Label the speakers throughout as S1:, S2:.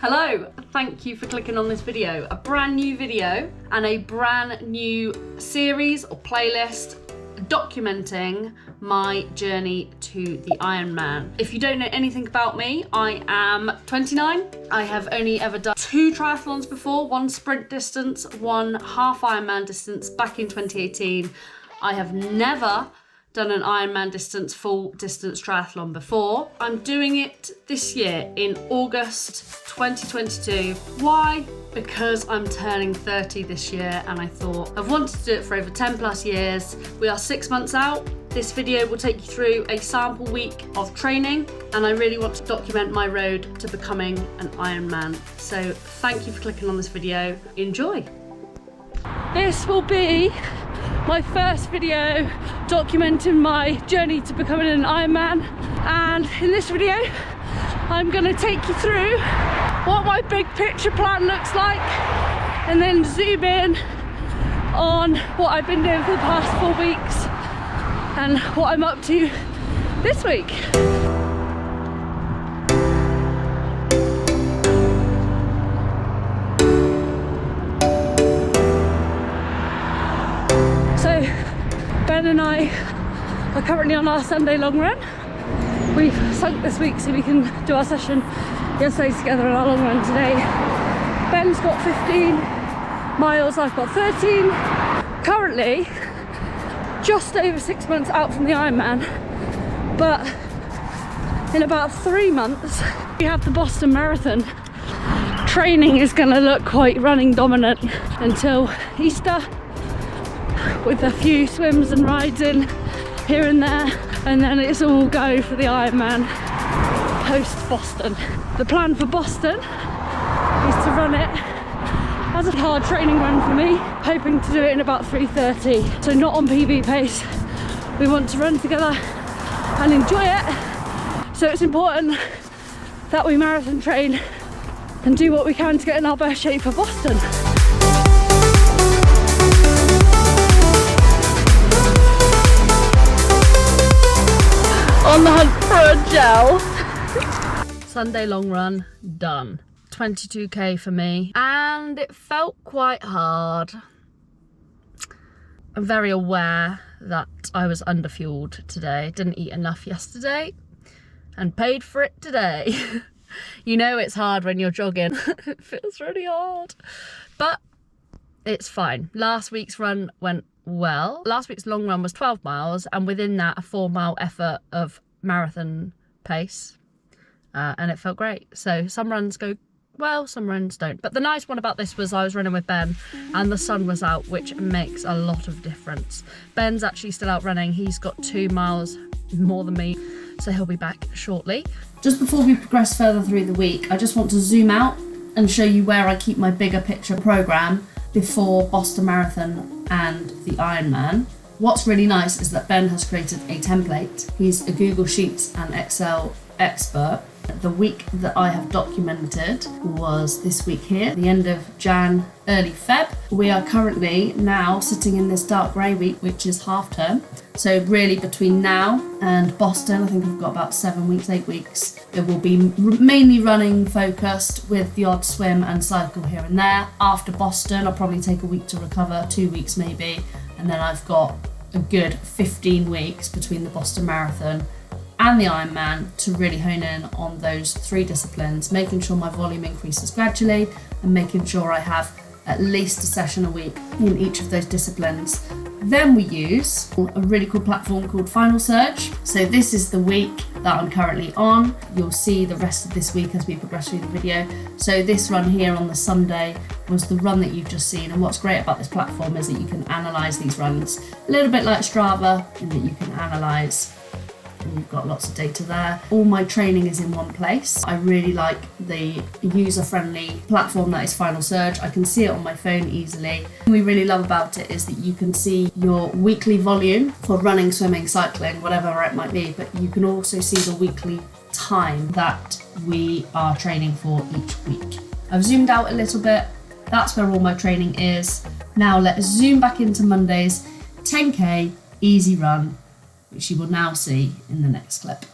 S1: Hello, thank you for clicking on this video. A brand new video and a brand new series or playlist documenting my journey to the Ironman. If you don't know anything about me, I am 29. I have only ever done 2 triathlons before, one sprint distance, one half Ironman distance back in 2018. I have never done an Ironman distance, full distance triathlon before. I'm doing it this year in August 2022. Why? Because I'm turning 30 this year and I thought I've wanted to do it for over 10 plus years. We are 6 months out. This video will take you through a sample week of training and I really want to document my road to becoming an Ironman. So thank you for clicking on this video. Enjoy. This will be my first video documenting my journey to becoming an Ironman, and in this video I'm going to take you through what my big picture plan looks like and then zoom in on what I've been doing for the past 4 weeks and what I'm up to this week. Ben and I are currently on our Sunday long run. We've sunk this week so we can do our session yesterday together and our long run today. Ben's got 15 miles, I've got 13. Currently, just over 6 months out from the Ironman, but in about 3 months, we have the Boston Marathon. Training is going to look quite running dominant until Easter, with a few swims and rides in here and there, and then it's all go for the Ironman post Boston. The plan for Boston is to run it as a hard training run for me, hoping to do it in about 3:30, so not on PB pace. We want to run together and enjoy it, so it's important that we marathon train and do what we can to get in our best shape for Boston. On the hunt for a gel. Sunday long run done. 22k for me, and it felt quite hard. I'm very aware that I was underfueled today. Didn't eat enough yesterday and paid for it today. You know it's hard when you're jogging. It feels really hard, but it's fine. Last week's run went well. Last week's long run was 12 miles and within that a 4-mile effort of marathon pace, and it felt great. So some runs go well, some runs don't, but the nice one about this was I was running with Ben and the sun was out, which makes a lot of difference. Ben's actually still out running. He's got 2 miles more than me, so he'll be back shortly. Just before we progress further through the week, I just want to zoom out and show you where I keep my bigger picture program before Boston Marathon and the Ironman. What's really nice is that Ben has created a template. He's a Google Sheets and Excel expert. The week that I have documented was this week here, the end of Jan, early Feb. We are currently now sitting in this dark grey week, which is half term. So really between now and Boston, I think we've got about 7 weeks, 8 weeks. It will be mainly running focused with the odd swim and cycle here and there. After Boston, I'll probably take a week to recover, 2 weeks maybe. And then I've got a good 15 weeks between the Boston Marathon and the Ironman to really hone in on those 3 disciplines, making sure my volume increases gradually and making sure I have at least a session a week in each of those disciplines. Then we use a really cool platform called Final Surge. So this is the week that I'm currently on. You'll see the rest of this week as we progress through the video. So this run here on the Sunday was the run that you've just seen. And what's great about this platform is that you can analyze these runs a little bit like Strava, in that you can analyze and you've got lots of data there. All my training is in one place. I really like the user-friendly platform that is Final Surge. I can see it on my phone easily. What we really love about it is that you can see your weekly volume for running, swimming, cycling, whatever it might be, but you can also see the weekly time that we are training for each week. I've zoomed out a little bit. That's where all my training is. Now let's zoom back into Monday's 10k easy run, which you will now see in the next clip.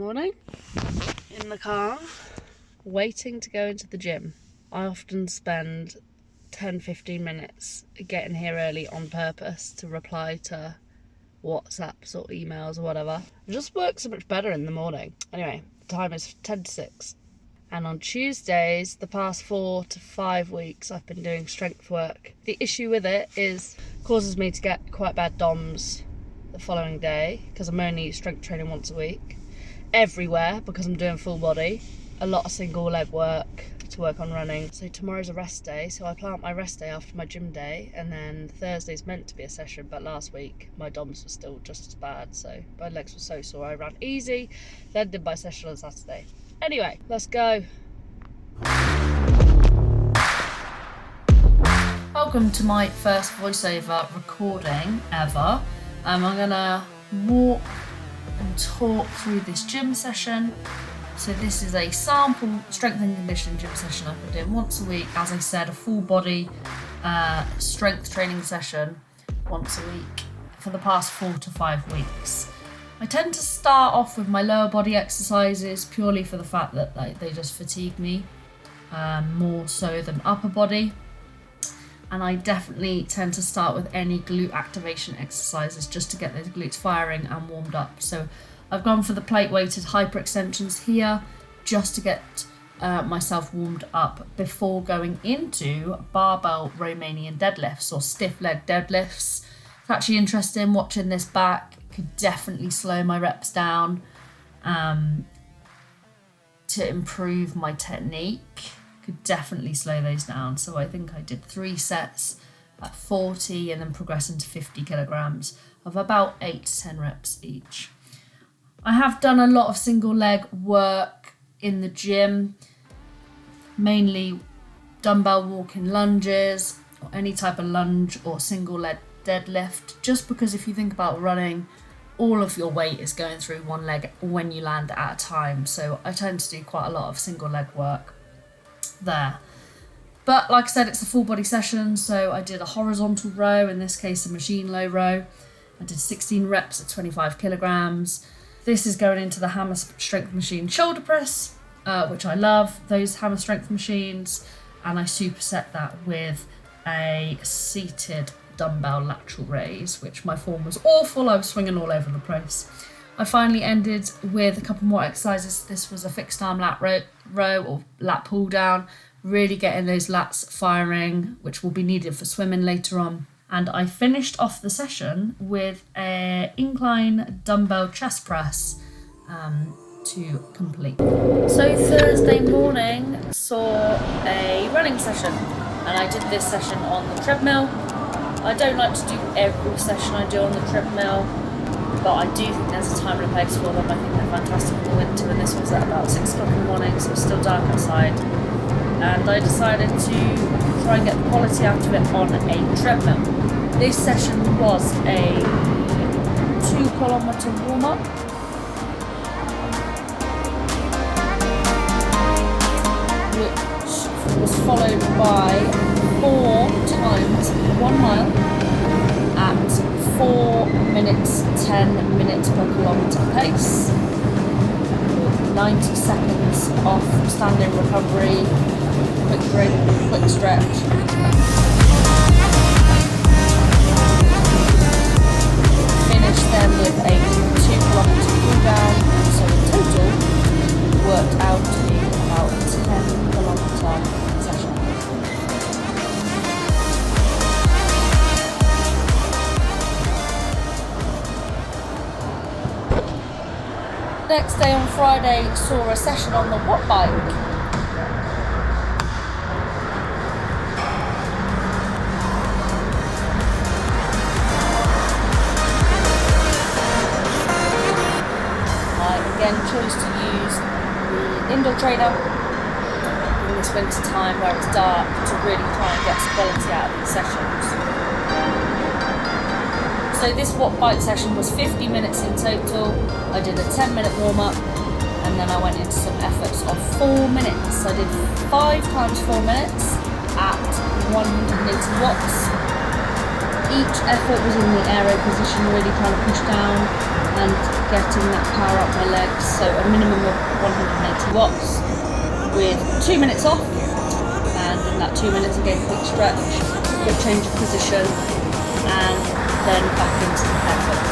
S1: morning in the car waiting to go into the gym. I often spend 10-15 minutes getting here early on purpose to reply to WhatsApps or emails or whatever. It just works so much better in the morning. Anyway, the time is 10 to 6. And on Tuesdays, the past 4 to 5 weeks, I've been doing strength work. The issue with it is it causes me to get quite bad DOMs the following day because I'm only strength training once a week. Everywhere because I'm doing full body. A lot of single leg work to work on running. So tomorrow's a rest day, so I plan my rest day after my gym day, and then Thursday's meant to be a session, but last week my DOMs were still just as bad, so my legs were so sore I ran easy, then did my session on Saturday. Anyway, let's go. Welcome to my first voiceover recording ever. I'm gonna walk and talk through this gym session. So this is a sample strength and conditioning gym session I've been doing once a week. As I said, a full body strength training session once a week for the past 4 to 5 weeks. I tend to start off with my lower body exercises purely for the fact that they just fatigue me more so than upper body. And I definitely tend to start with any glute activation exercises just to get those glutes firing and warmed up. So I've gone for the plate weighted hyperextensions here just to get myself warmed up before going into barbell Romanian deadlifts or stiff leg deadlifts. It's actually interesting watching this back. Could definitely slow my reps down to improve my technique. Could definitely slow those down. So I think I did 3 sets at 40 and then progress into 50 kilograms of about 8 to 10 reps each. I have done a lot of single leg work in the gym, mainly dumbbell walking lunges or any type of lunge or single leg deadlift, just because if you think about running, all of your weight is going through one leg when you land at a time. So I tend to do quite a lot of single leg work there. But like I said, it's a full body session, so I did a horizontal row, in this case a machine low row. I did 16 reps at 25 kilograms. This is going into the hammer strength machine shoulder press, which I love, those hammer strength machines, and I superset that with a seated dumbbell lateral raise, which my form was awful. I was swinging all over the place. I finally ended with a couple more exercises. This was a fixed arm lat row or lat pull down, really getting those lats firing, which will be needed for swimming later on. And I finished off the session with an incline dumbbell chest press to complete. So Thursday morning saw a running session, and I did this session on the treadmill. I don't like to do every session I do on the treadmill, but I do think there's a time and a place for them. I think they're fantastic in the winter, and this was at about 6 o'clock in the morning, so it's still dark outside. And I decided to try and get the quality out of it on a treadmill. This session was a 2-kilometre warm-up. Which was followed by 4 times 1 mile at 4 minutes, 10 minutes per kilometre pace, with 90 seconds off standing recovery, quick drink, quick stretch. Finished then with a 2-kilometre cool down, so in total worked out to be about a 10-kilometre session. Next day on Friday saw a session on the WATTBIKE. Again, chose to use the indoor trainer in this winter time where it's dark to really try and get some quality out of these sessions. So this WATTBIKE session was 50 minutes in total. I did a 10-minute warm-up and then I went into some efforts of 4 minutes. I did 5 times 4 minutes at 180 watts. Each effort was in the aero position, really trying to push down and getting that power up my legs. So a minimum of 180 watts with 2 minutes off, and in that 2 minutes again quick stretch, quick change of position, and then back into the efforts.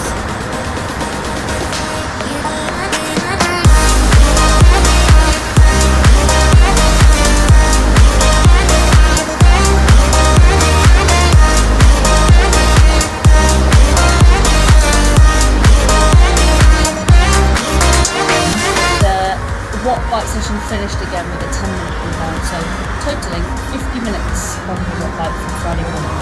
S1: WATTBIKE session finished again with a 10-minute cool down, so totaling 50 minutes on the WATTBIKE from Friday morning.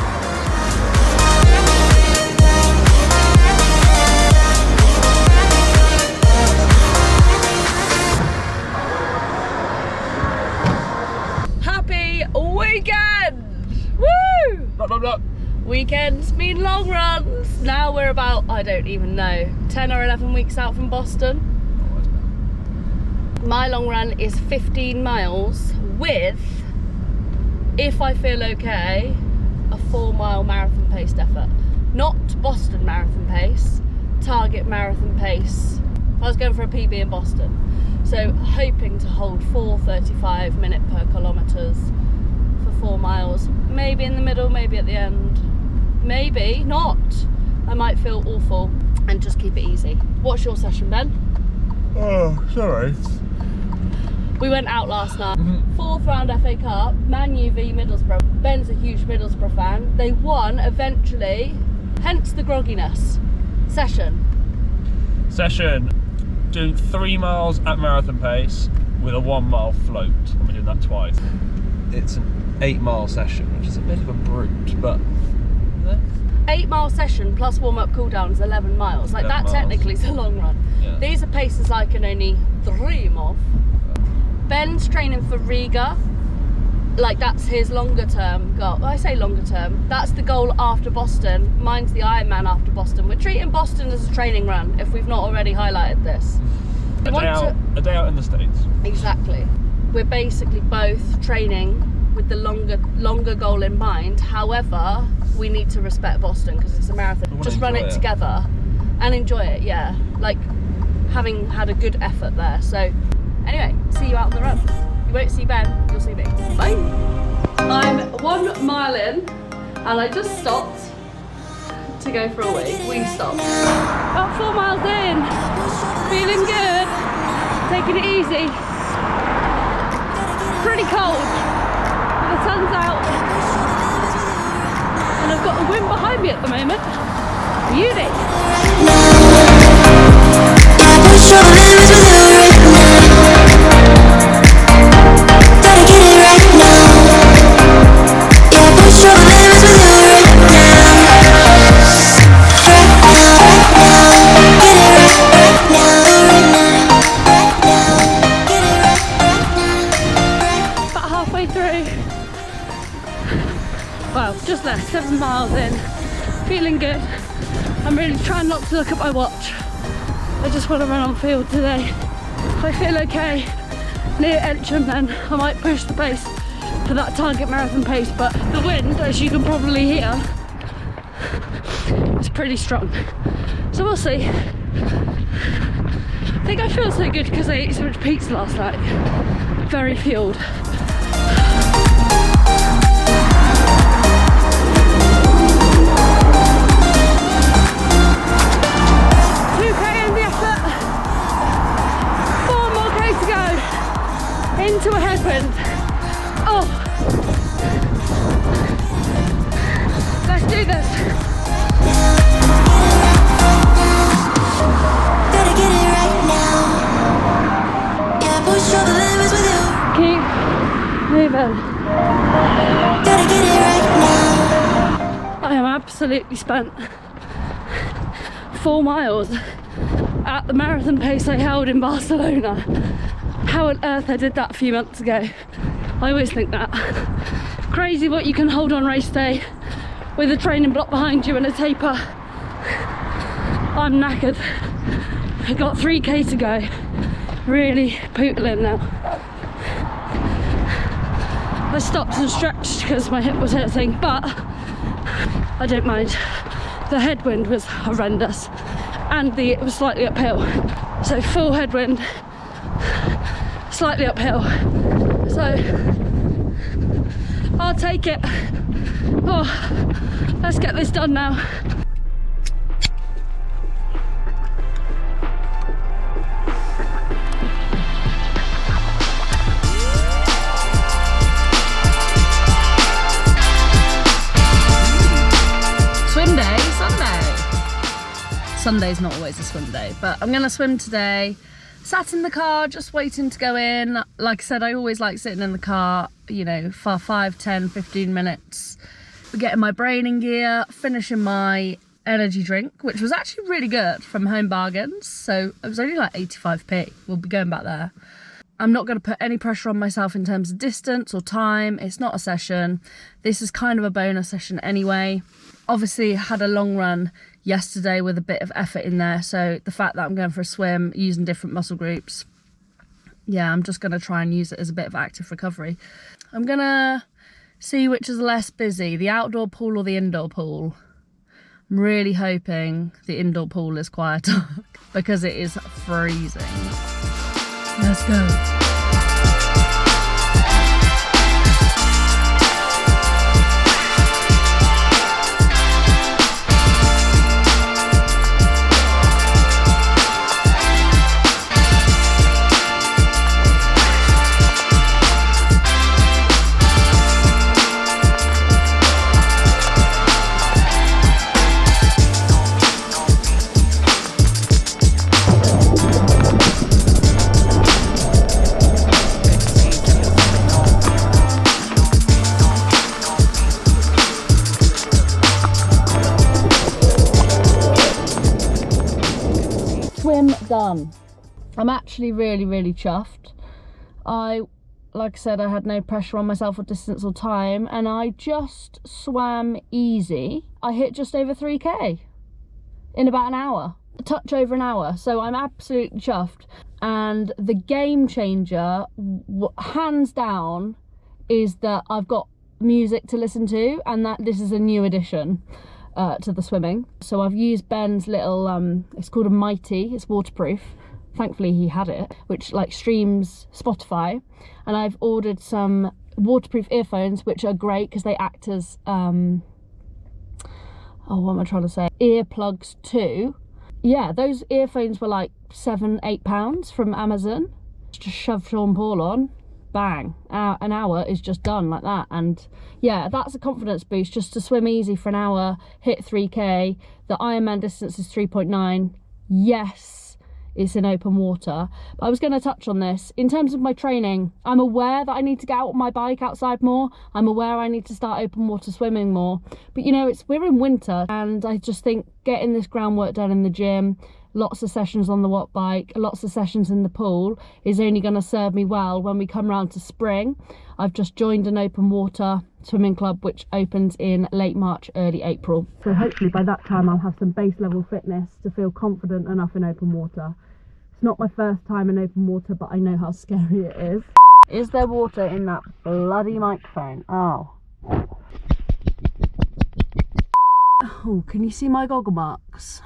S1: Happy weekend! Woo!
S2: Blah, blah, blah.
S1: Weekends mean long runs. Now we're about, I don't even know, 10 or 11 weeks out from Boston. My long run is 15 miles with, if I feel okay, a 4-mile marathon paced effort. Not Boston marathon pace, target marathon pace. I was going for a PB in Boston. So hoping to hold 4:35 minute per kilometres for 4 miles. Maybe in the middle, maybe at the end. Maybe not. I might feel awful and just keep it easy. What's your session, Ben?
S2: Oh, sorry.
S1: We went out last night, 4th round FA Cup, Man U v Middlesbrough. Ben's a huge Middlesbrough fan. They won eventually, hence the grogginess. Session,
S2: doing 3 miles at marathon pace with a 1 mile float. I'm doing that twice. It's an 8-mile session, which is a bit of a brute, but
S1: 8-mile session plus warm-up cool-down is 11 miles. Like
S2: 11
S1: that
S2: miles.
S1: Technically is a long run.
S2: Yeah.
S1: These are paces I can only dream of. Ben's training for Riga, like that's his longer term goal. Well, I say longer term, that's the goal after Boston. Mine's the Ironman after Boston. We're treating Boston as a training run, if we've not already highlighted this.
S2: A day out in the States.
S1: Exactly. We're basically both training with the longer goal in mind. However, we need to respect Boston because it's a marathon. Just run it together and enjoy it, yeah. Like having had a good effort there. So anyway, see you out on the run. You won't see Ben, you'll see me. Bye. I'm 1 mile in and I just stopped to go for a wee. We stopped. About 4 miles in. Feeling good. Taking it easy. Pretty cold. But the sun's out. And I've got the wind behind me at the moment. Beauty. Well, just there, 7 miles in, feeling good. I'm really trying not to look at my watch. I just want to run on field today. If I feel okay near Entrim, then I might push the pace for that target marathon pace, but the wind, as you can probably hear, is pretty strong. So we'll see. I think I feel so good because I ate so much pizza last night. Very fueled. Into a headwind. Oh, let's do this. Gotta get it right now. Yeah, push all the limits with you. Keep moving. Gotta get it right now. I am absolutely spent. 4 miles at the marathon pace I held in Barcelona. How on earth I did that a few months ago. I always think that. Crazy what you can hold on race day with a training block behind you and a taper. I'm knackered. I got 3k to go. Really pootling now. I stopped and stretched because my hip was hurting, but I don't mind. The headwind was horrendous. and it was slightly uphill. So full headwind, slightly uphill. So I'll take it. Oh, let's get this done now. Swim day, Sunday. Sunday's not always a swim day, but I'm gonna swim today. Sat in the car, just waiting to go in. Like I said, I always like sitting in the car, you know, for 5, 10, 15 minutes. Getting my brain in gear, finishing my energy drink, which was actually really good from Home Bargains. So it was only like 85p. We'll be going back there. I'm not going to put any pressure on myself in terms of distance or time. It's not a session. This is kind of a bonus session anyway. Obviously had a long run yesterday with a bit of effort in there. So the fact that I'm going for a swim using different muscle groups, yeah, I'm just going to try and use it as a bit of active recovery. I'm going to see which is less busy, the outdoor pool or the indoor pool. I'm really hoping the indoor pool is quieter because it is freezing. Let's go. Swim done. I'm actually really chuffed. Like I said, I had no pressure on myself or distance or time, and I just swam easy. I hit just over 3k in about an hour, a touch over an hour. So I'm absolutely chuffed. And the game changer, hands down, is that I've got music to listen to, and that this is a new addition to the swimming. So I've used Ben's little it's called a Mighty, it's waterproof, thankfully he had it, which like streams Spotify, and I've ordered some waterproof earphones which are great because they act as oh, what am I trying to say, earplugs too. Yeah, those earphones were like £7-8 from Amazon. Just shoved Sean Paul on, bang, an hour is just done like that. And yeah, that's a confidence boost, just to swim easy for an hour, hit 3k. The Ironman distance is 3.9. Yes, it's in open water. But I was going to touch on this in terms of my training. I'm aware that I need to get out on my bike outside more. I'm aware I need to start open water swimming more, but you know, we're in winter, and I just think getting this groundwork done in the gym, lots of sessions on the WATTBIKE, lots of sessions in the pool, is only going to serve me well when we come round to spring. I've just joined an open water swimming club which opens in late March, early April. So hopefully by that time I'll have some base level fitness to feel confident enough in open water. It's not my first time in open water, but I know how scary it is. Is there water in that bloody microphone? Oh. Oh, can you see my goggle marks?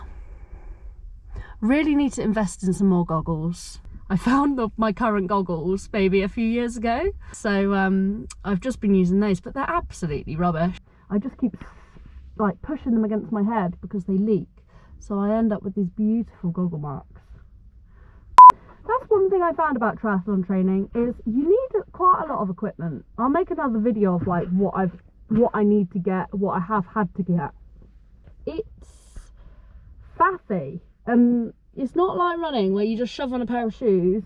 S1: Really need to invest in some more goggles. I found my current goggles maybe a few years ago, so I've just been using those, but they're absolutely rubbish. I just keep like pushing them against my head because they leak, so I end up with these beautiful goggle marks. That's one thing I found about triathlon training, is you need quite a lot of equipment. I'll make another video of like what I need to get, what I have had to get. It's faffy. It's not like running where you just shove on a pair of shoes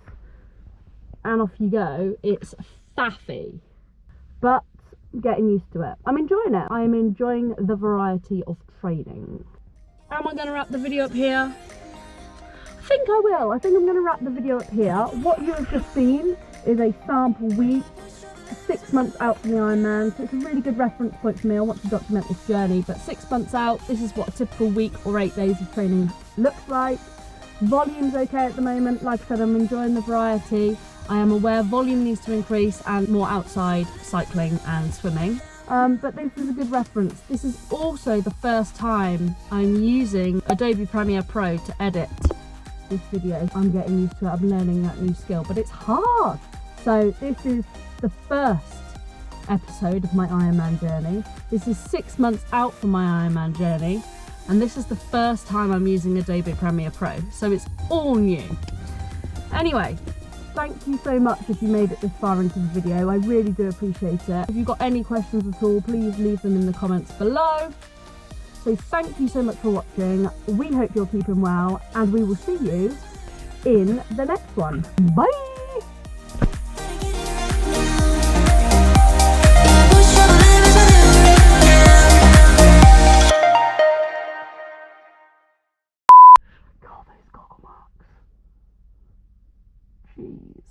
S1: and off you go. It's faffy, but getting used to it. I'm enjoying it. I'm enjoying the variety of training. Am I going to wrap the video up here? I think I will. I think I'm going to wrap the video up here. What you have just seen is a sample week, 6 months out from the Ironman, so it's a really good reference point for me. I want to document this journey, but 6 months out, this is what a typical week or 8 days of training looks like. Volume's okay at the moment. Like I said, I'm enjoying the variety. I am aware volume needs to increase and more outside cycling and swimming. But this is a good reference. This is also the first time I'm using Adobe Premiere Pro to edit this video. I'm getting used to it, I'm learning that new skill, but it's hard. So this is the first episode of my Ironman journey. This is 6 months out from my Ironman journey, and this is the first time I'm using Adobe Premiere Pro, so it's all new. Anyway, thank you so much if you made it this far into the video. I really do appreciate it. If you've got any questions at all, please leave them in the comments below. So thank you so much for watching. We hope you're keeping well, and we will see you in the next one. Bye! God, those goggle marks. Jeez.